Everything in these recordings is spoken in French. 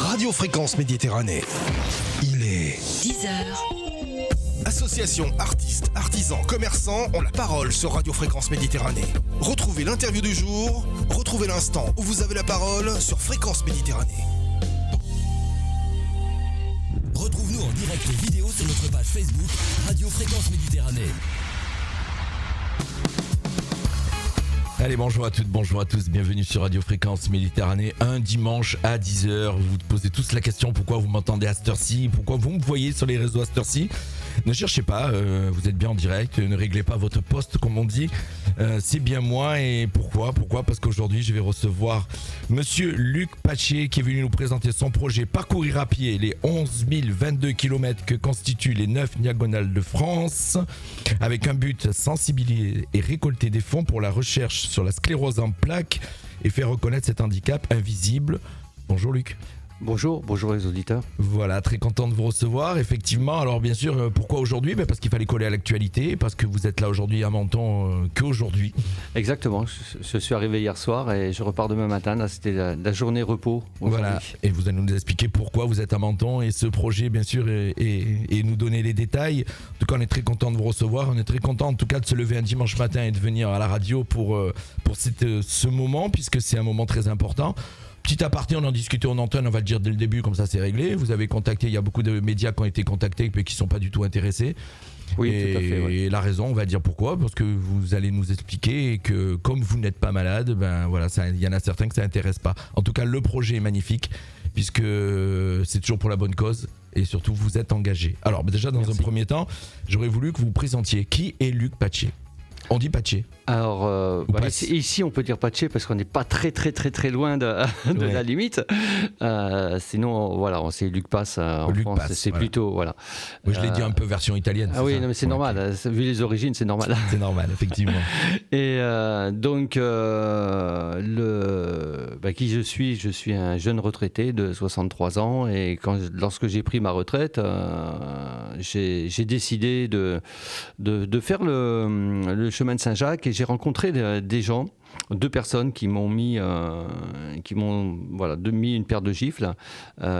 Radio Fréquence Méditerranée. Il est 10h. Associations, artistes, artisans, commerçants ont la parole sur Radio Fréquence Méditerranée. Retrouvez l'interview du jour, retrouvez l'instant où vous avez la parole sur Fréquence Méditerranée. Retrouve-nous en direct vidéo sur notre page Facebook Radio Fréquence Méditerranée. Allez, bonjour à toutes, bonjour à tous, bienvenue sur Radio Fréquence Méditerranée, un dimanche à 10h. Vous vous posez tous la question, pourquoi vous m'entendez à cette heure-ci, pourquoi vous me voyez sur les réseaux à cette heure-ci. Ne cherchez pas, vous êtes bien en direct, ne réglez pas votre poste comme on dit, c'est bien moi. Et pourquoi parce qu'aujourd'hui je vais recevoir monsieur Luc Paché qui est venu nous présenter son projet Parcourir à pied les 11 022 km que constituent les 9 diagonales de France, avec un but: sensibiliser et récolter des fonds pour la recherche sur la sclérose en plaques et faire reconnaître cet handicap invisible. Bonjour Luc. Bonjour les auditeurs. Voilà, très content de vous recevoir, effectivement. Alors bien sûr, pourquoi aujourd'hui ? Parce qu'il fallait coller à l'actualité, parce que vous êtes là aujourd'hui à Menton qu'aujourd'hui. Exactement, je suis arrivé hier soir et je repars demain matin. Là, c'était la journée repos aujourd'hui. Voilà, et vous allez nous expliquer pourquoi vous êtes à Menton et ce projet bien sûr et nous donner les détails. En tout cas, on est très content de vous recevoir, on est très content en tout cas de se lever un dimanche matin et de venir à la radio pour ce moment, puisque c'est un moment très important. Petit aparté, on en discutait en antenne, on va le dire dès le début, comme ça c'est réglé. Vous avez contacté, il y a beaucoup de médias qui ont été contactés mais qui ne sont pas du tout intéressés. Oui, tout à fait. Oui. Et la raison, on va dire pourquoi, parce que vous allez nous expliquer que comme vous n'êtes pas malade, il y en a certains que ça n'intéresse pas. En tout cas, le projet est magnifique, puisque c'est toujours pour la bonne cause et surtout vous êtes engagé. Alors déjà, dans un premier temps, j'aurais voulu que vous présentiez qui est Luc Paché. On dit Paché. Alors, ici on peut dire Paché parce qu'on n'est pas très loin de la limite. Sinon, voilà, on sait Luc Passe en Luc France, Passe, c'est voilà. plutôt voilà. Moi, je l'ai dit un peu version italienne. Ah oui, non, mais c'est normal. Vu les origines, c'est normal. C'est normal, effectivement. Et qui je suis un jeune retraité de 63 ans et lorsque j'ai pris ma retraite, j'ai décidé de faire le chemin de Saint-Jacques et j'ai rencontré des gens, deux personnes qui m'ont mis une paire de gifles.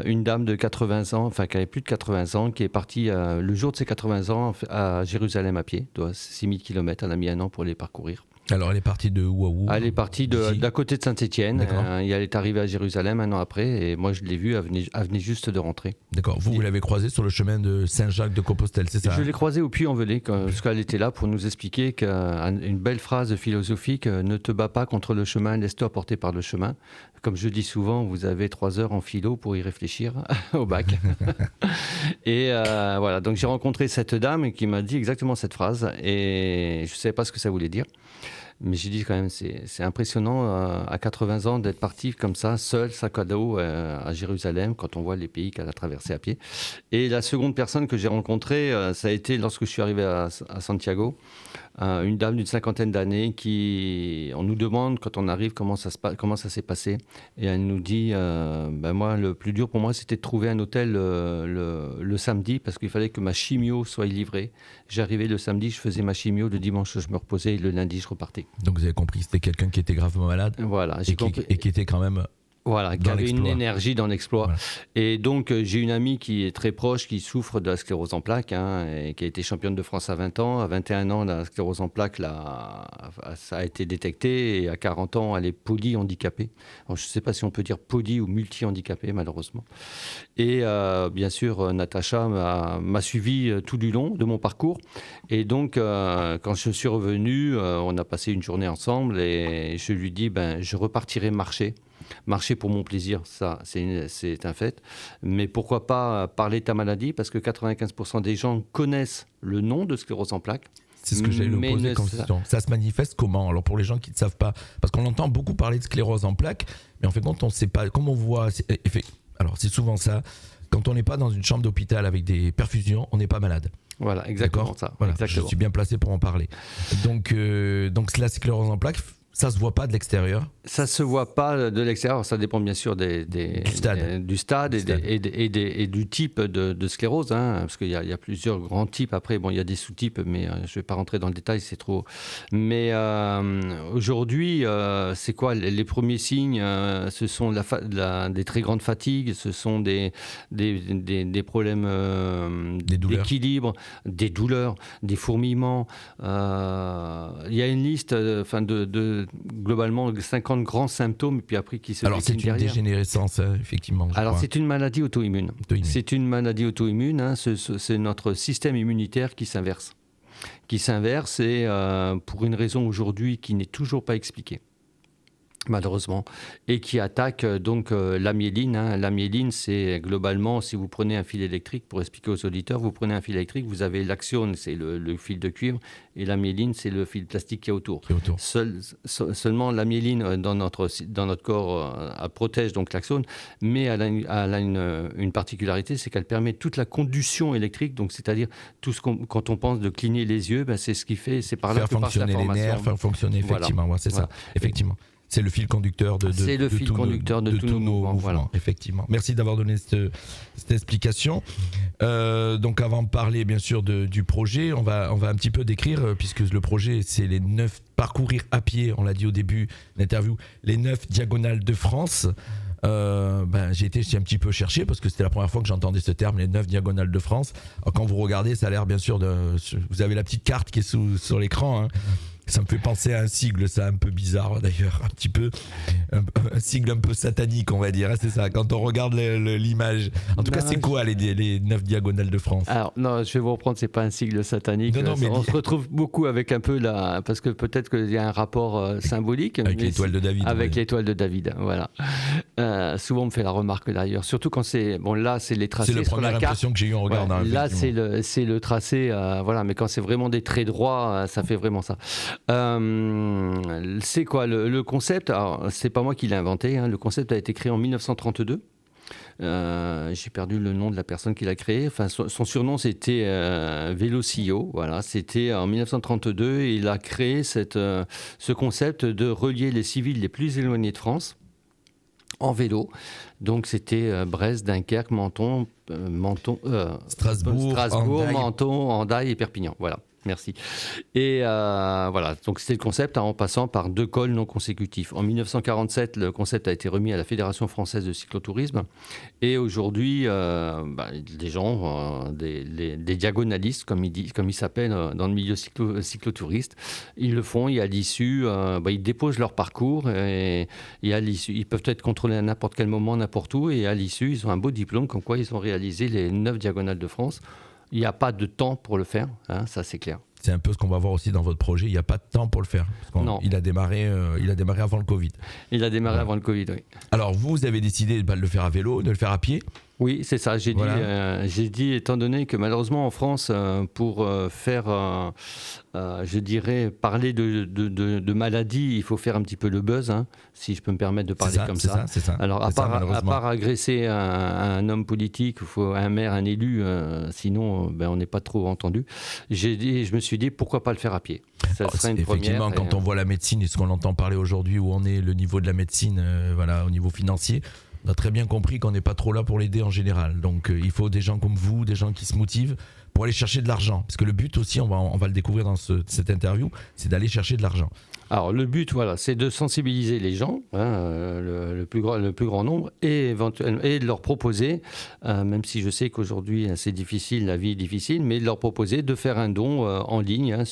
Une dame de 80 ans, qui avait plus de 80 ans, qui est partie le jour de ses 80 ans à Jérusalem à pied, 6000 km, elle a mis un an pour les parcourir. Alors elle est partie de où à où ? Elle est partie d'à côté de Saint-Étienne, et elle est arrivée à Jérusalem un an après, et moi je l'ai vue, elle venait juste de rentrer. D'accord, vous l'avez croisée sur le chemin de Saint-Jacques de Compostelle, c'est ça ? Je l'ai croisée au Puy-en-Velay, parce qu'elle était là pour nous expliquer qu'une belle phrase philosophique: ne te bats pas contre le chemin, laisse-toi porter par le chemin. Comme je dis souvent, vous avez 3 heures en philo pour y réfléchir au bac. Et voilà, donc j'ai rencontré cette dame qui m'a dit exactement cette phrase, et je ne savais pas ce que ça voulait dire. Mais j'ai dit quand même, c'est impressionnant à 80 ans d'être parti comme ça, seul, sac à dos, à Jérusalem, quand on voit les pays qu'elle a traversés à pied. Et la seconde personne que j'ai rencontrée, ça a été lorsque je suis arrivé à Santiago, une dame d'une 50aine d'années on nous demande quand on arrive comment ça s'est passé. Et elle nous dit, moi, le plus dur pour moi, c'était de trouver un hôtel le samedi, parce qu'il fallait que ma chimio soit livrée. J'arrivais le samedi, je faisais ma chimio, le dimanche je me reposais et le lundi je repartais. Donc vous avez compris que c'était quelqu'un qui était gravement malade, voilà, et qui était quand même... Voilà, qui avait une énergie dans l'exploit. Voilà. Et donc, j'ai une amie qui est très proche, qui souffre de la sclérose en plaques, et qui a été championne de France à 20 ans. À 21 ans, la sclérose en plaques, ça a été détecté. Et à 40 ans, elle est polyhandicapée. Alors, je ne sais pas si on peut dire poly ou multi-handicapée, malheureusement. Et bien sûr, Natacha m'a suivi tout du long de mon parcours. Et donc, quand je suis revenu, on a passé une journée ensemble et je lui dis, je repartirai marcher pour mon plaisir, ça c'est un fait, mais pourquoi pas parler de ta maladie, parce que 95% des gens connaissent le nom de sclérose en plaques. C'est ce que j'allais vous poser comme question. Ça se manifeste comment ? Alors pour les gens qui ne savent pas, parce qu'on entend beaucoup parler de sclérose en plaques, mais en fait quand on ne sait pas, comme on voit, alors c'est souvent ça, quand on n'est pas dans une chambre d'hôpital avec des perfusions, on n'est pas malade. Voilà, exactement. D'accord ? Ça. Voilà, exactement. je suis bien placé pour en parler. Donc la sclérose en plaques, Ça se voit pas de l'extérieur. Ça se voit pas de l'extérieur. Ça dépend bien sûr du stade et du type de sclérose, hein, parce qu'il y a plusieurs grands types. Après, bon, il y a des sous-types, mais je vais pas rentrer dans le détail, c'est trop. Mais aujourd'hui, c'est quoi les premiers signes? Ce sont des très grandes fatigues, ce sont des problèmes d'équilibre, des douleurs, des fourmillements. Il y a une liste, de globalement 50 grands symptômes, et puis après qui se Alors c'est une derrière. dégénérescence, effectivement. Alors c'est une maladie auto-immune. C'est une maladie auto-immune, hein, c'est notre système immunitaire qui s'inverse. Et pour une raison aujourd'hui qui n'est toujours pas expliquée, malheureusement, et qui attaque donc la myéline. Hein. La myéline, c'est globalement, si vous prenez un fil électrique, pour expliquer aux auditeurs, vous prenez un fil électrique, vous avez l'axione, c'est le fil de cuivre, et la myéline, c'est le fil plastique qui est autour. Seulement la myéline dans notre corps protège donc l'axione, mais elle a une particularité, c'est qu'elle permet toute la conduction électrique, donc c'est-à-dire quand on pense de cligner les yeux, c'est ce qui fait, c'est par là que passe l'information. Faire fonctionner les nerfs, faire fonctionner, effectivement, voilà. C'est ça, effectivement. C'est le fil conducteur de tous nos mouvements. Voilà. Effectivement. Merci d'avoir donné cette explication. Donc avant de parler bien sûr du projet, on va un petit peu décrire, puisque le projet c'est les 9 parcourir à pied, on l'a dit au début de l'interview, les 9 diagonales de France. J'ai un petit peu cherché parce que c'était la première fois que j'entendais ce terme, les 9 diagonales de France. Alors, quand vous regardez, ça a l'air bien sûr vous avez la petite carte qui est sur l'écran, hein. Ça me fait penser à un sigle, ça, un peu bizarre d'ailleurs, un petit peu, un sigle un peu satanique, on va dire, hein, c'est ça, quand on regarde l'image. En tout cas, c'est quoi les 9 diagonales de France? Alors, non, je vais vous reprendre, c'est pas un sigle satanique. On se retrouve beaucoup avec un peu parce que peut-être qu'il y a un rapport symbolique. Avec l'étoile de David. Avec l'étoile de David, voilà. Souvent, on me fait la remarque d'ailleurs, surtout quand c'est, bon là, c'est les tracés sur la carte. C'est la première impression que j'ai eu en regardant. Ouais, là, c'est le tracé, voilà, mais quand c'est vraiment des traits droits, ça fait vraiment ça. C'est quoi le concept? Alors, c'est pas moi qui l'ai inventé, hein. Le concept a été créé en 1932. J'ai perdu le nom de la personne qui l'a créé. Enfin, son surnom c'était Vélocillo. Voilà, c'était en 1932 et il a créé ce concept de relier les civils les plus éloignés de France en vélo. Donc c'était Brest, Dunkerque, Strasbourg, Menton, Hendaye et Perpignan. Voilà. Merci. Et voilà, donc c'était le concept, hein, en passant par 2 cols non consécutifs. En 1947, le concept a été remis à la Fédération française de cyclotourisme. Et aujourd'hui, des gens, des diagonalistes, comme ils s'appellent dans le milieu cyclotouriste, ils le font et à l'issue, ils déposent leur parcours et à l'issue, ils peuvent être contrôlés à n'importe quel moment, n'importe où. Et à l'issue, ils ont un beau diplôme comme quoi ils ont réalisé les 9 diagonales de France. Il n'y a pas de temps pour le faire, hein, ça c'est clair. C'est un peu ce qu'on va voir aussi dans votre projet, il n'y a pas de temps pour le faire. Il a démarré avant le Covid. Il a démarré avant le Covid, oui. Alors vous avez décidé de le faire à vélo, de le faire à pied ? Oui, c'est ça. J'ai dit, étant donné que malheureusement en France, pour faire, je dirais, parler de maladie, il faut faire un petit peu le buzz, hein, si je peux me permettre de parler comme ça. C'est ça. Alors, à part agresser un homme politique, un maire, un élu, sinon on n'est pas trop entendu. Je me suis dit, pourquoi pas le faire à pied ? Ça serait une effectivement, quand on voit la médecine et ce qu'on entend parler aujourd'hui, où on est, le niveau de la médecine, au niveau financier, on a très bien compris qu'on n'est pas trop là pour l'aider en général. Donc il faut des gens comme vous, des gens qui se motivent pour aller chercher de l'argent. Parce que le but aussi, on va le découvrir dans cette interview, c'est d'aller chercher de l'argent. Alors le but, c'est de sensibiliser les gens, hein, le plus grand nombre, et de leur proposer, même si je sais qu'aujourd'hui c'est difficile, la vie est difficile, mais de leur proposer de faire un don en ligne, hein,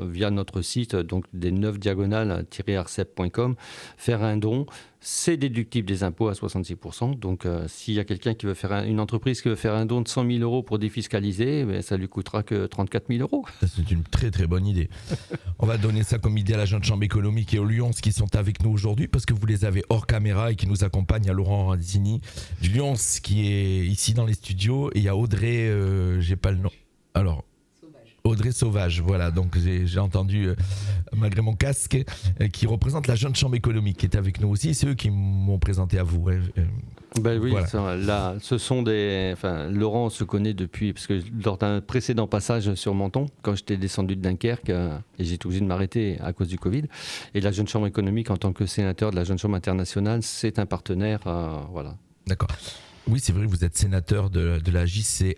via notre site, donc des 9diagonales-arcep.com, faire un don. C'est déductible des impôts à 66%. Donc, s'il y a quelqu'un qui veut une entreprise qui veut faire un don de 100 000 euros pour défiscaliser, ça lui coûtera que 34 000 euros. C'est une très très bonne idée. On va donner ça comme idée à la jeune chambre économique et aux Lyons qui sont avec nous aujourd'hui parce que vous les avez hors caméra et qui nous accompagnent. Il y a Laurent Ranzini du Lyons qui est ici dans les studios et il y a Audrey, j'ai pas le nom. Alors. Audrey Sauvage, voilà, donc j'ai entendu, malgré mon casque, qui représente la jeune chambre économique qui est avec nous aussi. C'est eux qui m'ont présenté à vous. Ben oui, Voilà. là, ce sont Laurent se connaît depuis, parce que lors d'un précédent passage sur Menton, quand j'étais descendu de Dunkerque, et j'ai été obligé de m'arrêter à cause du Covid, et la Jeune Chambre économique, en tant que sénateur de la Jeune Chambre internationale, c'est un partenaire, voilà. D'accord. Oui, c'est vrai, vous êtes sénateur de la JCI,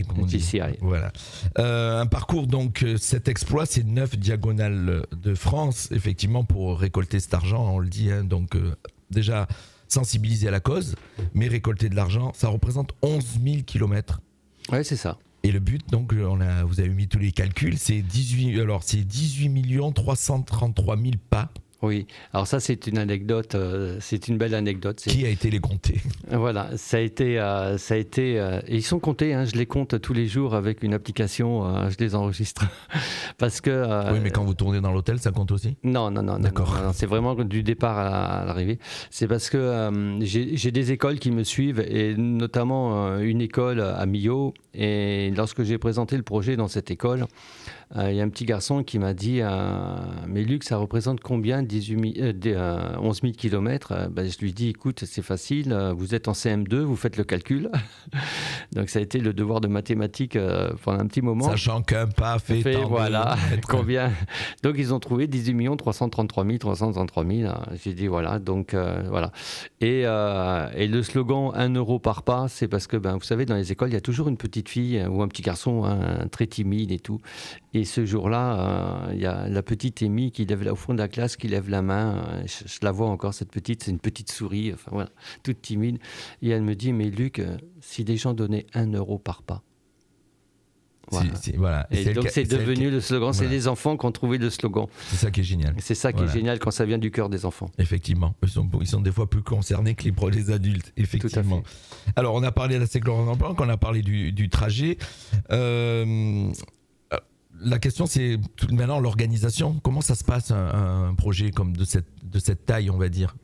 comme on dit. JCI. Voilà. Un parcours, donc, cet exploit, c'est 9 diagonales de France, effectivement, pour récolter cet argent, on le dit, hein, donc déjà sensibiliser à la cause, mais récolter de l'argent, ça représente 11 000 kilomètres. Oui, c'est ça. Et le but, donc, vous avez mis tous les calculs, c'est 18 333 000 pas. Oui, alors ça c'est une anecdote, c'est une belle anecdote. Qui a été les compter? Voilà, ça a été, et ils sont comptés, hein, je les compte tous les jours avec une application, je les enregistre. Parce que... oui, mais quand vous tournez dans l'hôtel, ça compte aussi? Non, D'accord. non, c'est vraiment du départ à l'arrivée. C'est parce que j'ai des écoles qui me suivent, et notamment une école à Millau, et lorsque j'ai présenté le projet dans cette école, il y a un petit garçon qui m'a dit mais Luc, ça représente combien 11 000 kilomètres. Je lui dis écoute, c'est facile, vous êtes en CM2, vous faites le calcul. Donc ça a été le devoir de mathématiques pendant un petit moment. Sachant qu'un pas fait tant voilà, de... combien. Donc ils ont trouvé 18 333 333 000. J'ai dit voilà, donc voilà. Et le slogan 1 euro par pas, c'est parce que vous savez, dans les écoles, il y a toujours une petite fille ou un petit garçon très timide et tout. Et ce jour-là, il y a la petite Amy qui lève au fond de la classe, qui lève la main. Je la vois encore, cette petite, c'est une petite souris, enfin voilà, toute timide. Et elle me dit, mais Luc, si des gens donnaient 1 euro par pas. Voilà. Voilà. Et donc c'est devenu le slogan, c'est voilà. les enfants qui ont trouvé le slogan. C'est ça qui est génial. C'est ça qui est génial quand ça vient du cœur des enfants. Effectivement, ils sont des fois plus concernés que les adultes, effectivement. Tout à fait. Alors on a parlé de la sécurité, on a parlé du trajet. La question, c'est maintenant l'organisation. Comment ça se passe un projet comme de cette taille, on va dire?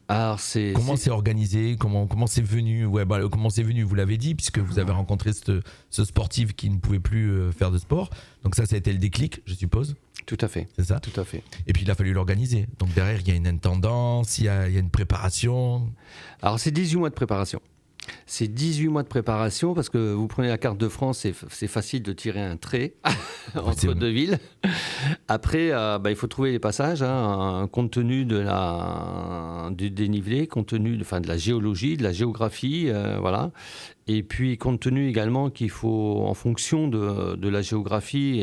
Alors comment c'est organisé? Comment c'est venu? Comment c'est venu? Vous l'avez dit, puisque vous avez rencontré ce sportif qui ne pouvait plus faire de sport. Donc ça a été le déclic, je suppose. Tout à fait. C'est ça? Tout à fait. Et puis il a fallu l'organiser. Donc derrière, il y a une intendance, il y a une préparation. Alors c'est 18 mois de préparation. C'est 18 mois de préparation parce que vous prenez la carte de France, c'est facile de tirer un trait entre deux villes. Après, il faut trouver les passages, compte tenu du dénivelé, compte tenu de la géologie, de la géographie, voilà. Et puis, compte tenu également qu'il faut, en fonction de la géographie,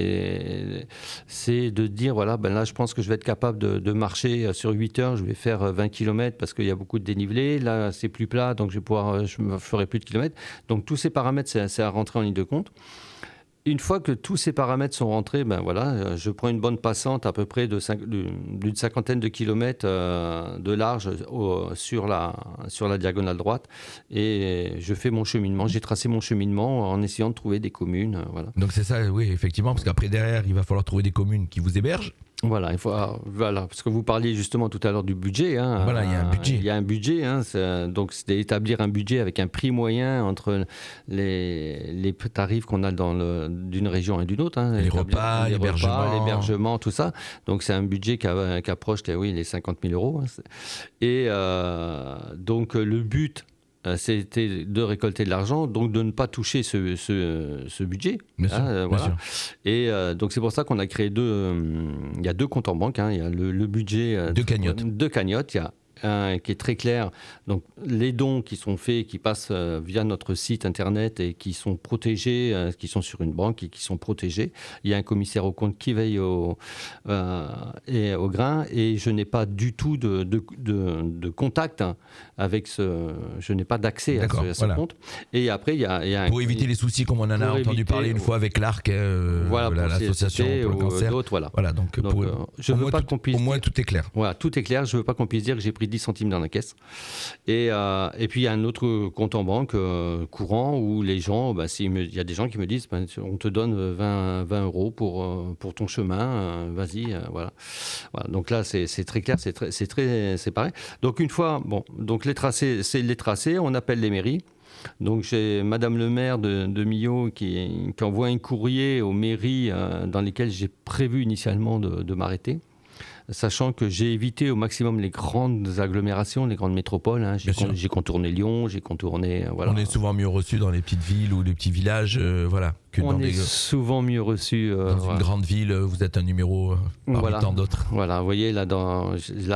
c'est de dire, voilà, là, je pense que je vais être capable de marcher sur 8 heures, je vais faire 20 km parce qu'il y a beaucoup de dénivelé. Là, c'est plus plat, donc je me ferai plus de kilomètres. Donc, tous ces paramètres, c'est à rentrer en ligne de compte. Une fois que tous ces paramètres sont rentrés, je prends une bande passante à peu près d'une cinquantaine de kilomètres de large sur la diagonale droite et je fais mon cheminement. J'ai tracé mon cheminement en essayant de trouver des communes. Voilà. Donc c'est ça, oui, effectivement, parce qu'après derrière, il va falloir trouver des communes qui vous hébergent. Voilà, parce que vous parliez justement tout à l'heure du budget. Voilà, il y a un budget. Il y a un budget, donc c'est d'établir un budget avec un prix moyen entre les tarifs qu'on a d'une région et d'une autre. Les repas, l'hébergement, tout ça. Donc c'est un budget qui approche les 50 000 euros. Et donc le but, c'était de récolter de l'argent, donc de ne pas toucher ce budget. Bien sûr, bien sûr. Et donc c'est pour ça qu'on a créé il y a deux comptes en banque. Il y a le budget Deux cagnottes. Deux cagnottes. Il y a un qui est très clair. Donc les dons qui sont faits, qui passent via notre site internet et qui sont protégés, qui sont sur une banque et qui sont protégés. Il y a un commissaire aux comptes qui veille au grain et je n'ai pas du tout de contact avec je n'ai pas d'accès à ce compte. Et après il y a pour éviter les soucis comme on en a entendu parler une fois avec l'ARC, l'association pour le cancer. Voilà, donc je veux pas qu'on puisse au moins tout est clair. Voilà, tout est clair. Je veux pas qu'on puisse dire que j'ai pris 10 centimes dans la caisse. Et puis il y a un autre compte en banque courant où les gens, il y a des gens qui me disent on te donne 20 euros pour ton chemin, vas-y, voilà. Donc là c'est très clair, c'est pareil. Donc une fois, donc les tracés, on appelle les mairies. Donc j'ai Madame le maire de Millau qui envoie un courrier aux mairies dans lesquelles j'ai prévu initialement de m'arrêter. Sachant que j'ai évité au maximum les grandes agglomérations, les grandes métropoles. Hein. J'ai contourné Lyon, j'ai contourné... voilà. On est souvent mieux reçu dans les petites villes ou les petits villages, que on dans est souvent mieux reçu. dans une grande ville, vous êtes un numéro parmi tant d'autres. Voilà, vous voyez, là,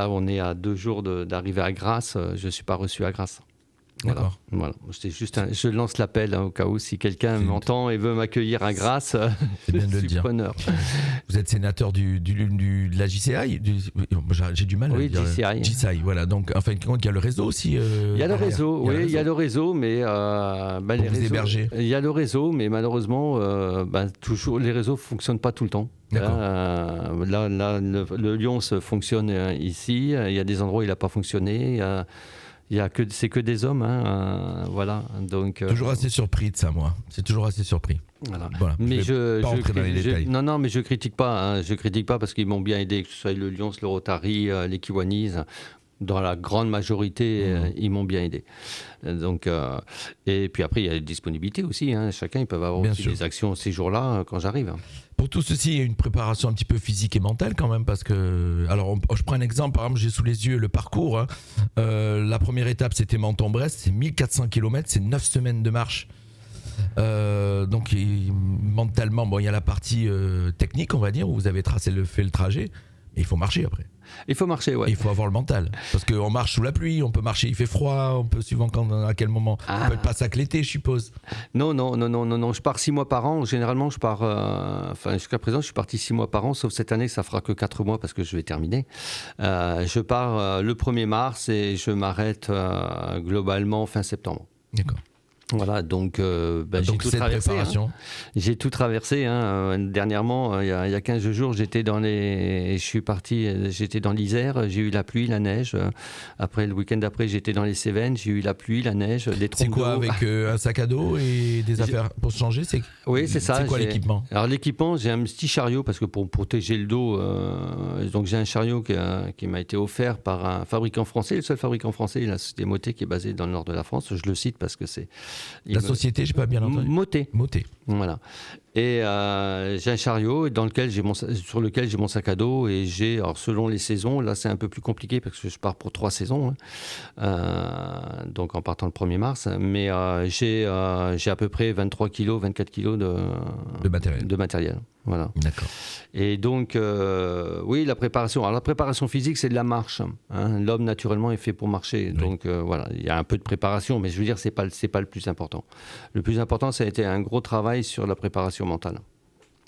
on est à 2 jours d'arriver à Grasse. Je ne suis pas reçu à Grasse. D'accord. Voilà. Je lance l'appel au cas où si quelqu'un m'entend et veut m'accueillir à Grasse. C'est bien de le dire. Preneur. Vous êtes sénateur de la JCI j'ai du mal à le dire. JCI, voilà. Donc, en fin de compte, il y a le réseau aussi. Il y a le réseau, il y a le réseau, mais les réseaux, héberger. Il y a le réseau, mais malheureusement, toujours, les réseaux ne fonctionnent pas tout le temps. Là, le Lyons fonctionne ici. Il y a des endroits où il n'a pas fonctionné. C'est que des hommes, hein, voilà. Donc toujours assez surpris de ça, moi. C'est toujours assez surpris. Voilà. Mais mais je critique pas. Hein, je critique pas parce qu'ils m'ont bien aidé, que ce soit le Lyons, le Rotary, les Kiwanis. Dans la grande majorité, ils m'ont bien aidé. Donc, et puis après, il y a la disponibilité aussi. Hein. Chacun, ils peuvent avoir bien aussi sûr. des actions ces jours-là quand j'arrive. Pour tout ceci, il y a une préparation un petit peu physique et mentale quand même, parce que... Alors, je prends un exemple, par exemple, j'ai sous les yeux le parcours. Hein. La première étape, c'était Menton-Brest, c'est 1400 km, c'est 9 semaines de marche. Donc, mentalement, il y a la partie technique, on va dire, où vous avez fait le trajet, et il faut marcher après. Il faut marcher, ouais. Et il faut avoir le mental. Parce qu'on marche sous la pluie, on peut marcher, il fait froid, on peut suivant à quel moment. On peut pas ça que l'été, je suppose. Non. Je pars 6 mois par an. Généralement, je pars. Jusqu'à présent, je suis parti 6 mois par an, sauf cette année, ça fera que 4 mois parce que je vais terminer. Je pars le 1er mars et je m'arrête globalement fin septembre. D'accord. Voilà, donc j'ai tout traversé. Hein. J'ai tout traversé. Hein. Dernièrement, il y a 15 jours, j'étais dans l'Isère, j'ai eu la pluie, la neige. Après, le week-end d'après, j'étais dans les Cévennes, j'ai eu la pluie, la neige, des trompes d'eau. C'est quoi, avec un sac à dos et des affaires pour se changer? Oui, c'est ça. C'est quoi l'équipement? Alors l'équipement, j'ai un petit chariot parce que pour protéger le dos, donc j'ai un chariot qui m'a été offert par un fabricant français, le seul fabricant français, la société Moté, qui est basée dans le nord de la France. Je le cite parce que c'est... société, j'ai pas bien entendu. Moté. Voilà. Et j'ai un chariot sur lequel j'ai mon sac à dos et alors selon les saisons, là c'est un peu plus compliqué parce que je pars pour 3 saisons, hein. Donc en partant le 1er mars, mais j'ai à peu près 23 kilos, 24 kilos de matériel. Voilà. D'accord. Et donc, oui, la préparation. Alors, la préparation physique, c'est de la marche. Hein. L'homme, naturellement, est fait pour marcher. Oui. Donc, voilà, il y a un peu de préparation, mais je veux dire, c'est pas le plus important. Le plus important, ça a été un gros travail sur la préparation mentale.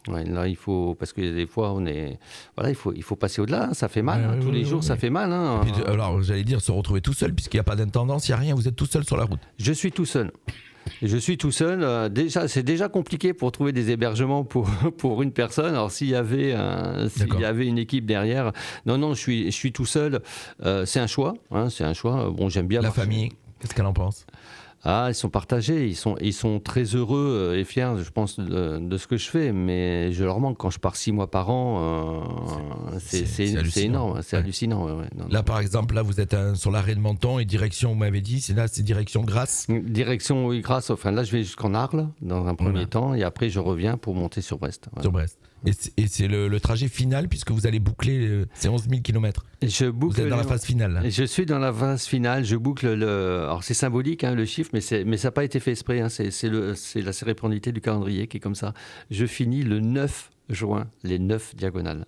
Ouais, là, il faut, parce que des fois, il faut passer au-delà. Hein. Ça fait mal. Tous les jours, ça fait mal. Hein. Puis, alors, j'allais dire, se retrouver tout seul, puisqu'il n'y a pas d'intendance, il n'y a rien. Vous êtes tout seul sur la route. Je suis tout seul. C'est déjà compliqué pour trouver des hébergements pour une personne. Alors s'il y avait une équipe derrière, non, je suis tout seul. C'est un choix. Hein, c'est un choix. Bon, j'aime bien. La famille, qu'est-ce qu'elle en pense? Ils sont partagés, ils sont très heureux et fiers, je pense, de ce que je fais, mais je leur manque quand je pars 6 mois par an. C'est énorme, c'est hallucinant. Ouais. Là, par exemple, vous êtes sur l'arrêt de Menton et direction, vous m'avez dit, c'est direction Grasse. Direction, oui, Grasse. Enfin, là, je vais jusqu'en Arles dans un premier temps, et après, je reviens pour monter sur Brest. Voilà. Sur Brest. Et c'est le trajet final, puisque vous allez boucler ces 11 000 km. Vous êtes dans la phase finale. Là. Je suis dans la phase finale. Je boucle alors c'est symbolique, hein, le chiffre, mais ça n'a pas été fait exprès. Hein, c'est la sérendipité du calendrier qui est comme ça. Je finis le 9 juin, les 9 diagonales.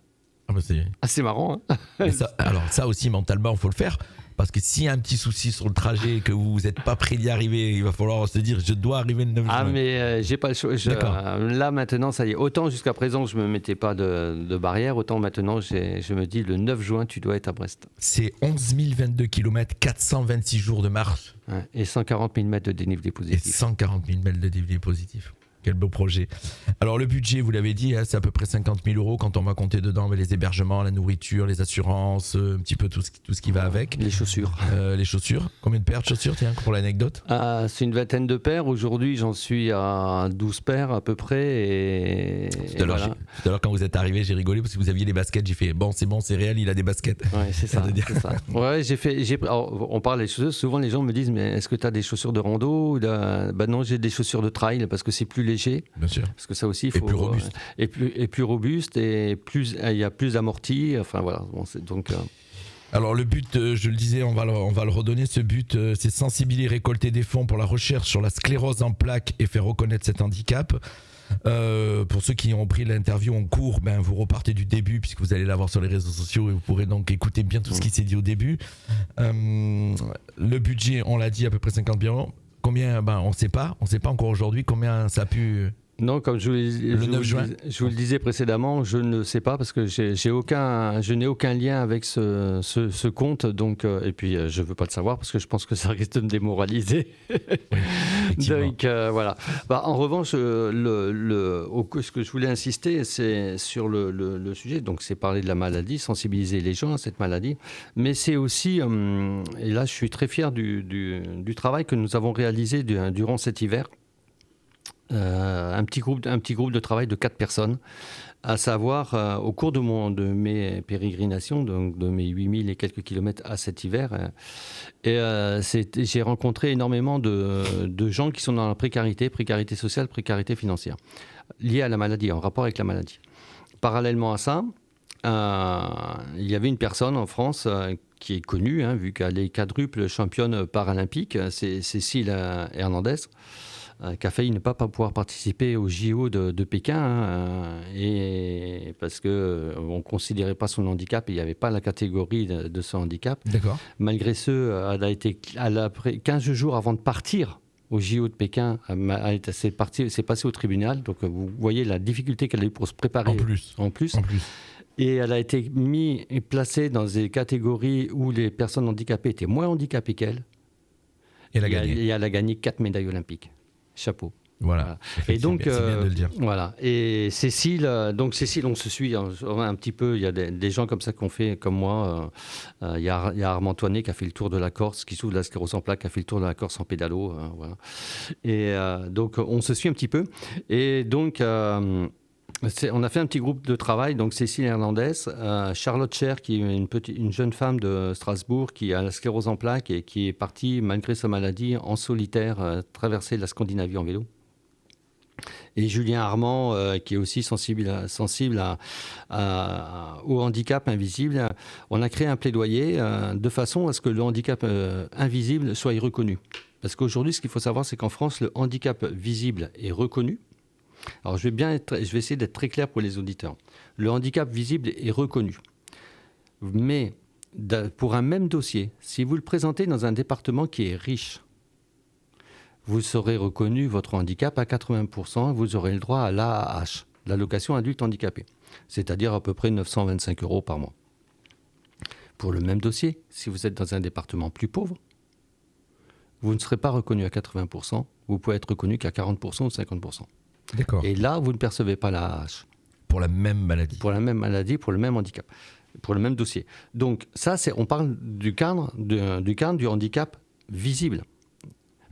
C'est marrant. Hein. Alors ça aussi, mentalement, il faut le faire. Parce que s'il y a un petit souci sur le trajet et que vous n'êtes pas prêt d'y arriver, il va falloir se dire je dois arriver le 9 juin. Mais j'ai pas le choix. Là maintenant, ça y est. Autant jusqu'à présent je me mettais pas de barrière, autant maintenant je me dis le 9 juin tu dois être à Brest. C'est 11 022 km, 426 jours de marche. Ouais, et 140 000 mètres de dénivelé positif. Et 140 000 mètres de dénivelé positif. Quel beau projet. Alors le budget, vous l'avez dit, hein, c'est à peu près 50 000 € quand on va compter dedans les hébergements, la nourriture, les assurances, un petit peu tout ce qui va avec. Les chaussures. Les chaussures. Combien de paires de chaussures, tiens, pour l'anecdote? C'est une vingtaine de paires. Aujourd'hui, j'en suis à 12 paires à peu près. Tout à l'heure, quand vous êtes arrivé, j'ai rigolé parce que vous aviez les baskets. J'ai fait bon, c'est réel, il a des baskets. Ouais, c'est ça. Ouais, alors, on parle des chaussures. Souvent, les gens me disent mais est-ce que tu as des chaussures de rando? Non, j'ai des chaussures de trail parce que c'est plus léger. Bien sûr. Parce que ça aussi, il Et faut. plus robuste. Et plus robuste, et il y a plus d'amorti. Enfin voilà. Bon, donc. Alors le but, je le disais, on va le redonner, ce but, c'est sensibiliser et récolter des fonds pour la recherche sur la sclérose en plaques et faire reconnaître cet handicap. Pour ceux qui ont pris l'interview en cours, vous repartez du début puisque vous allez la voir sur les réseaux sociaux et vous pourrez donc écouter bien tout ce qui s'est dit au début. Le budget, on l'a dit, à peu près 50 millions. Combien, on ne sait pas encore aujourd'hui combien ça a pu... Non, comme je vous le disais précédemment, je ne sais pas parce que je n'ai aucun lien avec ce compte, donc et puis je veux pas le savoir parce que je pense que ça risque de me démoraliser. Oui, donc voilà. En revanche, ce que je voulais insister, c'est sur le sujet. Donc c'est parler de la maladie, sensibiliser les gens à cette maladie, mais c'est aussi, et là je suis très fier du travail que nous avons réalisé durant cet hiver. Un petit groupe de travail de 4 personnes, à savoir au cours de mes pérégrinations, donc de mes 8000 et quelques kilomètres à cet hiver, j'ai rencontré énormément de gens qui sont dans la précarité sociale, précarité financière, liée à la maladie, en rapport avec la maladie. Parallèlement à ça, il y avait une personne en France qui est connue, vu qu'elle est quadruple championne paralympique, c'est Cécile Hernandez, qui a failli ne pas pouvoir participer au JO de Pékin, et parce qu'on ne considérait pas son handicap et il n'y avait pas la catégorie de son handicap. D'accord. Malgré ce, elle a 15 jours avant de partir au JO de Pékin, c'est passé au tribunal. Donc vous voyez la difficulté qu'elle a eu pour se préparer. En plus. Et elle a été placée dans des catégories où les personnes handicapées étaient moins handicapées qu'elle. Et elle a gagné 4 médailles olympiques. Chapeau. Voilà. Et donc, c'est bien de le dire. Voilà. Et Cécile, on se suit un petit peu. Il y a des gens comme ça qu'on fait, comme moi. Il y a Armand Toinet qui a fait le tour de la Corse, qui souffre de la sclérose en plaques, qui a fait le tour de la Corse en pédalo. Voilà. Et donc, on se suit un petit peu. Et donc, on a fait un petit groupe de travail. Donc, Cécile Hernandez, Charlotte Cher, qui est une jeune femme de Strasbourg qui a la sclérose en plaques et qui est partie, malgré sa maladie, en solitaire, traverser la Scandinavie en vélo. Et Julien Armand, qui est aussi sensible au handicap invisible. On a créé un plaidoyer de façon à ce que le handicap invisible soit reconnu. Parce qu'aujourd'hui, ce qu'il faut savoir, c'est qu'en France, le handicap visible est reconnu. Alors, je vais essayer d'être très clair pour les auditeurs. Le handicap visible est reconnu. Mais pour un même dossier, si vous le présentez dans un département qui est riche, vous serez reconnu votre handicap à 80%, vous aurez le droit à l'AAH, l'allocation adulte handicapé, c'est-à-dire à peu près 925 € par mois. Pour le même dossier, si vous êtes dans un département plus pauvre, vous ne serez pas reconnu à 80%, vous pouvez être reconnu qu'à 40% ou 50%. D'accord. Et là, vous ne percevez pas l'AAH. Pour la même maladie. Pour la même maladie, pour le même handicap, pour le même dossier. Donc ça, on parle du cadre du handicap visible.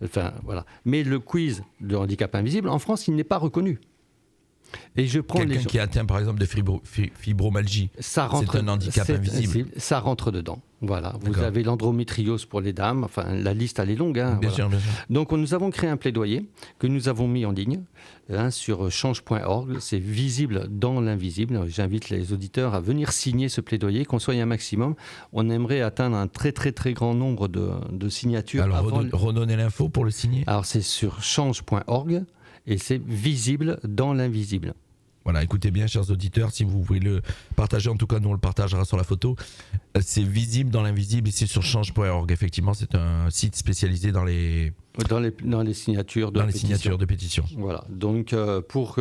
Enfin, voilà. Mais le quiz de handicap invisible, en France, il n'est pas reconnu. Et je prends quelqu'un qui est atteint, par exemple, de fibromyalgie, c'est un handicap invisible. Ça rentre dedans. Voilà. D'accord. Vous avez l'endométriose pour les dames. Enfin, la liste, elle est longue. Bien sûr. Donc, nous avons créé un plaidoyer que nous avons mis en ligne sur change.org. C'est visible dans l'invisible. J'invite les auditeurs à venir signer ce plaidoyer, qu'on soit un maximum. On aimerait atteindre un très, très, très grand nombre de signatures. Alors, redonnez l'info pour le signer. Alors, c'est sur change.org. Et c'est visible dans l'invisible. Voilà, écoutez bien, chers auditeurs, si vous voulez le partager, en tout cas, nous on le partagera sur la photo. C'est visible dans l'invisible et c'est sur change.org. Effectivement, c'est un site spécialisé dans les signatures de pétition. Voilà, donc pour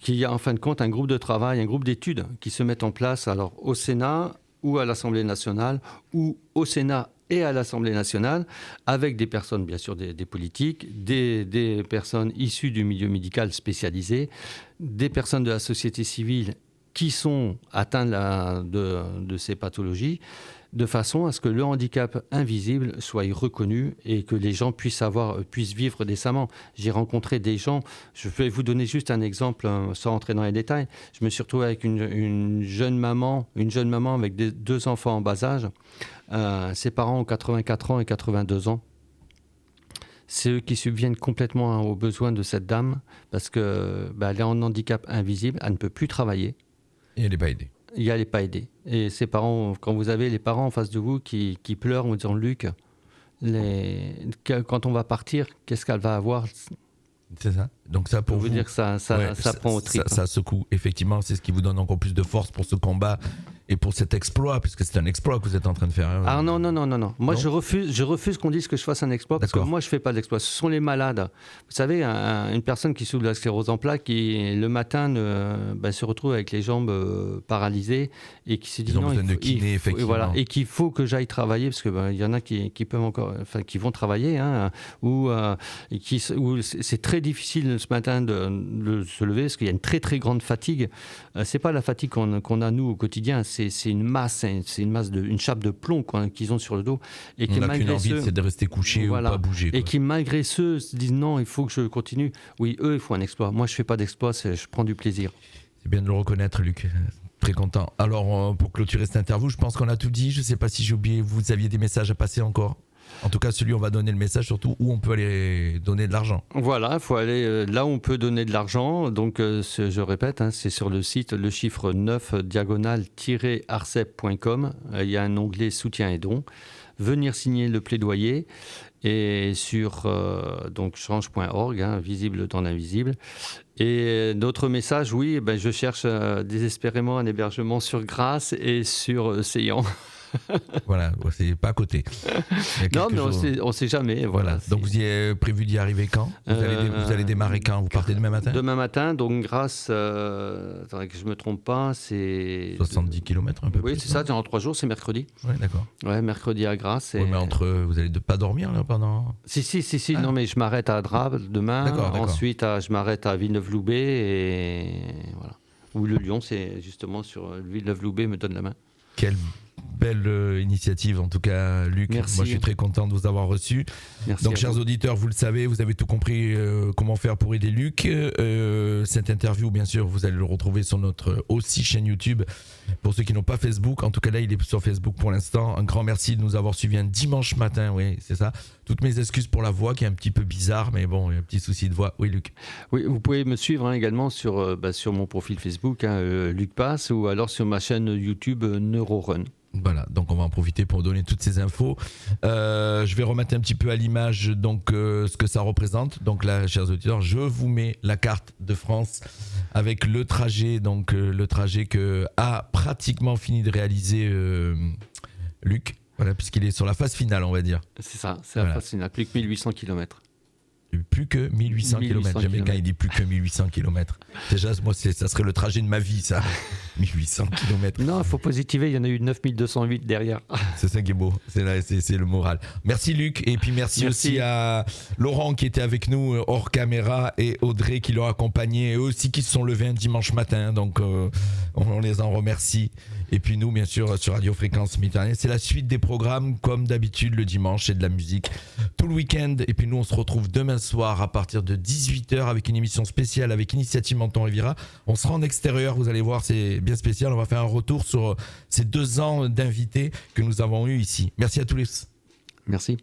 qu'il y ait en fin de compte un groupe de travail, un groupe d'études qui se mettent en place alors au Sénat ou à l'Assemblée nationale ou au Sénat et à l'Assemblée nationale, avec des personnes, bien sûr, des politiques, des personnes issues du milieu médical spécialisé, des personnes de la société civile qui sont atteintes de ces pathologies, de façon à ce que le handicap invisible soit reconnu et que les gens puissent vivre décemment. J'ai rencontré des gens, je vais vous donner juste un exemple sans entrer dans les détails. Je me suis retrouvé avec une jeune maman avec 2 enfants en bas âge. Ses parents ont 84 ans et 82 ans. C'est eux qui subviennent complètement aux besoins de cette dame parce que elle est en handicap invisible, elle ne peut plus travailler. Et elle n'est pas aidée. Et elle n'est pas aidée. Et ses parents, quand vous avez les parents en face de vous qui pleurent en disant Luc, quand on va partir, qu'est-ce qu'elle va avoir? C'est ça. Donc ça pour vous dire que ça prend au tripes. Ça secoue. Effectivement, c'est ce qui vous donne encore plus de force pour ce combat et pour cet exploit, puisque c'est un exploit que vous êtes en train de faire. Ah non. Moi, non, je refuse qu'on dise que je fasse un exploit, parce que moi, je ne fais pas d'exploit. Ce sont les malades. Vous savez, une personne qui souffre de la sclérose en plaques, qui le matin se retrouve avec les jambes paralysées et qui se dit non, et qu'il faut que j'aille travailler, parce que y en a qui peuvent encore, qui vont travailler, ou c'est très difficile ce matin de se lever, parce qu'il y a une très très grande fatigue. C'est pas la fatigue qu'on a nous au quotidien, c'est une masse, une chape de plomb qu'ils ont sur le dos. Et on n'a qu'une envie, c'est de rester couché ou pas bouger. Et qui malgré ceux se disent non, il faut que je continue. Oui, eux, il faut un exploit. Moi, je fais pas d'exploit, je prends du plaisir. C'est bien de le reconnaître, Luc. Très content. Alors, pour clôturer cette interview, je pense qu'on a tout dit. Je ne sais pas si j'ai oublié, vous aviez des messages à passer encore. En tout cas, celui on va donner le message, surtout où on peut aller donner de l'argent. Voilà, il faut aller là où on peut donner de l'argent. Donc, je répète, c'est sur le site le chiffre 9 diagonale-arcep.com. Il y a un onglet soutien et dons. Venir signer le plaidoyer. Et sur change.org, visible dans l'invisible. Et d'autres messages, oui, je cherche désespérément un hébergement sur Grasse et sur Seyan. Voilà, c'est pas à côté. Non, mais on sait jamais. Voilà. Donc vous y avez prévu d'y arriver quand vous allez démarrer quand? Vous partez demain matin? Demain matin, donc Grasse, attendez que je me trompe pas, c'est 70 km un peu. Oui, c'est ça, dans 3 jours, c'est mercredi. Ouais, d'accord. Ouais, mercredi à Grasse. Ouais, mais vous allez pas dormir là pendant? Si, non, mais je m'arrête à Drap demain. D'accord. Ensuite, je m'arrête à Villeneuve-Loubet et voilà. Ou le Lyon, c'est justement sur Villeneuve-Loubet me donne la main. Quelle belle initiative en tout cas, Luc. Merci. Moi je suis très content de vous avoir reçu. Merci. Donc chers auditeurs, vous le savez, vous avez tout compris comment faire pour aider Luc. Cette interview bien sûr vous allez le retrouver sur notre aussi chaîne YouTube. Pour ceux qui n'ont pas Facebook, en tout cas là il est sur Facebook pour l'instant. Un grand merci de nous avoir suivis un dimanche matin, oui c'est ça. Toutes mes excuses pour la voix qui est un petit peu bizarre, mais bon, il y a un petit souci de voix. Oui Luc. Oui, vous pouvez me suivre également sur mon profil Facebook, Luc Passe, ou alors sur ma chaîne YouTube NeuroRun. Voilà, donc on va en profiter pour donner toutes ces infos. Je vais remettre un petit peu à l'image donc ce que ça représente. Donc là, chers auditeurs, je vous mets la carte de France avec le trajet, donc le trajet que a pratiquement fini de réaliser Luc. Voilà, puisqu'il est sur la phase finale, on va dire. C'est ça, c'est la phase finale, plus que 1800 km. Plus que 1800 km. J'aime bien quand il dit plus que 1800 km. Déjà, moi, ça serait le trajet de ma vie, ça. 1800 km. Non, il faut positiver, il y en a eu 9208 derrière. C'est ça qui est beau, c'est le moral. Merci Luc, et puis merci aussi à Laurent qui était avec nous hors caméra et Audrey qui l'ont accompagné, et eux aussi qui se sont levés un dimanche matin, donc on les en remercie. Et puis nous, bien sûr, sur Radio Fréquence Méditerranée, c'est la suite des programmes, comme d'habitude, le dimanche, c'est de la musique tout le week-end. Et puis nous, on se retrouve demain soir à partir de 18h avec une émission spéciale avec Initiative Menton Riviera. On sera en extérieur, vous allez voir, c'est bien spécial. On va faire un retour sur ces 2 ans d'invités que nous avons eus ici. Merci à tous. Merci.